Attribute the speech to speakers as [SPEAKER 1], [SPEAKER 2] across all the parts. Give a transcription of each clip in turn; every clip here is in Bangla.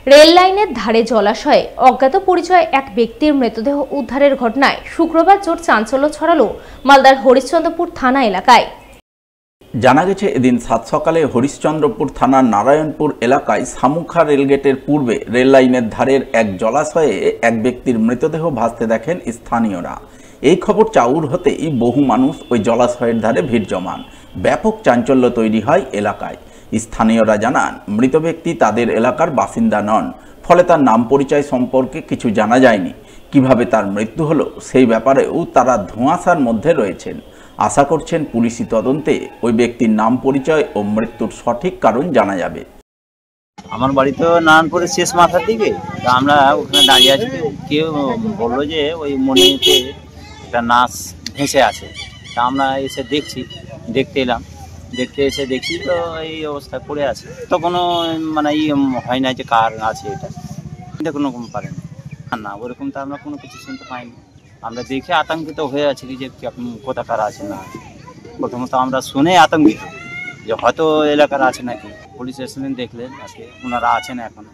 [SPEAKER 1] রেল লাইনের ধারে জলাশয়ে অজ্ঞাত পরিচয় এক ব্যক্তির মৃতদেহ উদ্ধারের ঘটনায় শুক্রবার জোর চাঞ্চল্য ছড়ালো মালদার হরিশ্চন্দ্রপুর থানা এলাকায়।
[SPEAKER 2] জানা গেছে, এদিন সাত সকালে হরিশ্চন্দ্রপুর থানার নারায়ণপুর এলাকায় শামুখা রেলগেটের পূর্বে রেল লাইনের ধারের এক জলাশয়ে এক ব্যক্তির মৃতদেহ ভাসতে দেখেন স্থানীয়রা। এই খবর চাউর হতেই বহু মানুষ ওই জলাশয়ের ধারে ভিড় জমান। ব্যাপক চাঞ্চল্য তৈরি হয় এলাকায়। স্থানীয়রা জানান, মৃত ব্যক্তি তাদের এলাকার বাসিন্দা নন, ফলে তার নাম পরিচয় সম্পর্কে কিছু জানা যায়নি। কিভাবে তার মৃত্যু হলো সেই ব্যাপারেও তারা ধোঁয়াশার মধ্যে রয়েছেন। আশা করছেন পুলিশি তদন্তে ওই ব্যক্তির নাম পরিচয় ও মৃত্যুর সঠিক কারণ জানা যাবে।
[SPEAKER 3] আমার বাড়ি তো নারায়ণপুরের শেষ মাথার দিকে, তা আমরা ওখানে দাঁড়িয়ে আছি। কেউ বললো যে ওই মনিতে একটা নাচ ভেসে আছে। তা আমরা এসে দেখতে এলাম। দেখতে এসে দেখছি তো এই অবস্থা পড়ে আছে। তো কোনো মানে হয় না যে কার আছে এটা কোনো পারেনি না, ওরকম তো আমরা কোনো কিছু শুনতে পাইনি। আমরা দেখে আতঙ্কিত হয়ে আছি যে কোথাকার আছে না আছে। প্রথমত আমরা শুনে আতঙ্কিত যে হয়তো এলাকার আছে নাকি। পুলিশ স্টেশনে দেখলেন আজকে ওনারা আছেন। এখন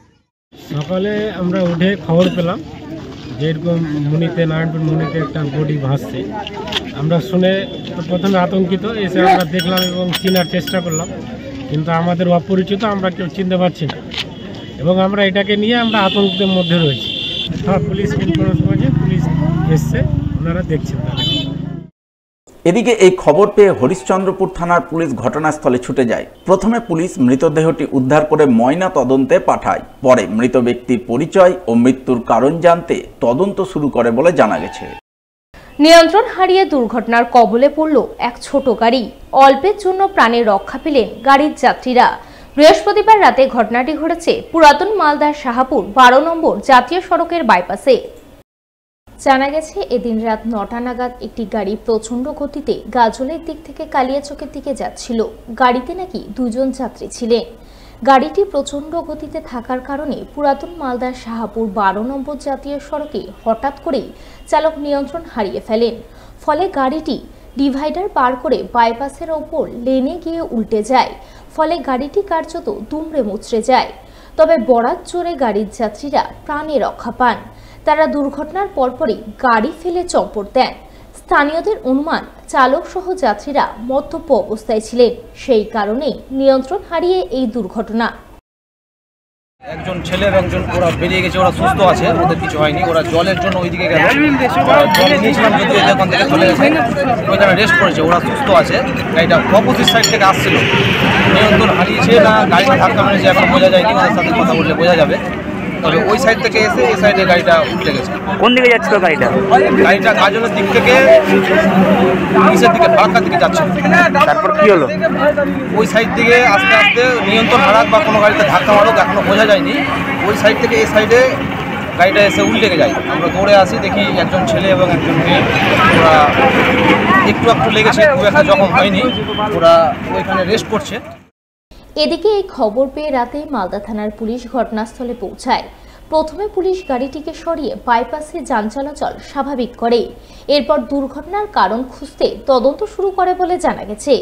[SPEAKER 4] সকালে আমরা উঠে খবর পেলাম যে এরকম নারায়ণপুর মনিতে একটা বডি ভাসছে। আমরা শুনে প্রথমে আতঙ্কিত, এসে আমরা দেখলাম এবং চেনার চেষ্টা করলাম, কিন্তু আমাদের অপরিচিত, আমরা কেউ চিনতে পারছি না এবং আমরা এটাকে নিয়ে আমরা আতঙ্কের মধ্যে রয়েছি। হ্যাঁ, পুলিশ ইনফরমেশন করেছে, পুলিশ এসছে, ওনারা দেখছেন।
[SPEAKER 2] এদিকে এই খবর পেয়ে হরিশ্চন্দ্রপুর থানার পুলিশ ঘটনাস্থলে ছুটে যায়। প্রথমে পুলিশ মৃতদেহটি উদ্ধার করে ময়না তদন্তে পাঠায়। পরে মৃত ব্যক্তির পরিচয় ও মৃত্যুর কারণ জানতে তদন্ত শুরু করে বলে জানা গেছে।
[SPEAKER 1] নিয়ন্ত্রণ হারিয়ে দুর্ঘটনার কবলে পড়ল এক ছোট গাড়ি। অল্পের জন্য প্রাণে রক্ষা পেলেন গাড়ির যাত্রীরা। বৃহস্পতিবার রাতে ঘটনাটি ঘটেছে পুরাতন মালদার শাহাপুর 12 নম্বর জাতীয় সড়কের বাইপাসে। জানা গেছে, এদিন রাত 9টা নাগাদ একটি গাড়ি প্রচণ্ড গতিতে গাজলের দিক থেকে কালিয়াচকের দিকে যাচ্ছিল। গাড়িতে নাকি 2 জন যাত্রী ছিলেন। গাড়িটি প্রচণ্ড গতিতে থাকার কারণে পুরাতন মালদার শাহাপুর 12 নম্বর জাতীয় সড়কে হঠাৎ করেই চালক নিয়ন্ত্রণ হারিয়ে ফেলেন। ফলে গাড়িটি ডিভাইডার পার করে বাইপাসের ওপর লেনে গিয়ে উল্টে যায়। ফলে গাড়িটি কার্যত দুমড়ে মুচড়ে যায়। তবে বরাত জোরে গাড়ির যাত্রীরা প্রাণে রক্ষা পান। তারা দুর্ঘটনার পরপরই গাড়ি ফেলে চম্পট দেন। স্থানীয়দের অনুমান, চালক সহ যাত্রীরা মদ্যপ অবস্থায় ছিলেন, সেই কারণেই নিয়ন্ত্রণ হারিয়ে এই দুর্ঘটনা।
[SPEAKER 5] একজন ছেলে এবং একজন ওরা বেরিয়ে গেছে, ওরা সুস্থ আছে, ওদের কিছু হয়নি। ওরা জলের জন্য ওইদিকে গেল, জল নিয়েছিলাম যদিও যখন থেকে চলে গেছে, ওইখানে রেস্ট করেছে, ওরা সুস্থ আছে। গাড়িটা অপোজিট সাইড থেকে আসছিল, নিয়ন্ত্রণ হারিয়েছে না গাড়িটা ধাক্কা মেরেছে এখন বোঝা যায়নি। ওদের সাথে কথা বললে বোঝা যাবে। তবে ওই সাইড থেকে এসে এই সাইডে গাড়িটা উল্টে গেছে।
[SPEAKER 3] কোন দিকে যাচ্ছিল গাড়িটা?
[SPEAKER 5] গাড়িটা গাজলের দিক থেকে নিচের দিকে ফারাক্কার দিকে যাচ্ছে।
[SPEAKER 3] তারপর কি হলো?
[SPEAKER 5] ওই সাইড থেকে আস্তে আস্তে নিয়ন্ত্রণ হারাক বা কোনো গাড়িতে ধাক্কা মারুক এখনো বোঝা যায়নি। ওই সাইড থেকে এই সাইডে গাড়িটা এসে উল্টে যায়। আমরা দৌড়ে আসি, দেখি একজন ছেলে এবং একজন মেয়ে, ওরা একটু লেগেছে, খুব একটা জখম হয়নি। ওরা ওইখানে রেস্ট করছে।
[SPEAKER 1] এদিকে এই খবর পেয়ে রাতে মালদা থানার পুলিশ ঘটনাস্থলে পৌঁছায়। প্রথমে পুলিশ গাড়িটিকে সরিয়ে বাইপাসে যান চলাচল স্বাভাবিক করে। এরপর দুর্ঘটনার কারণ খুঁজতে তদন্ত শুরু করে বলে জানা গেছে।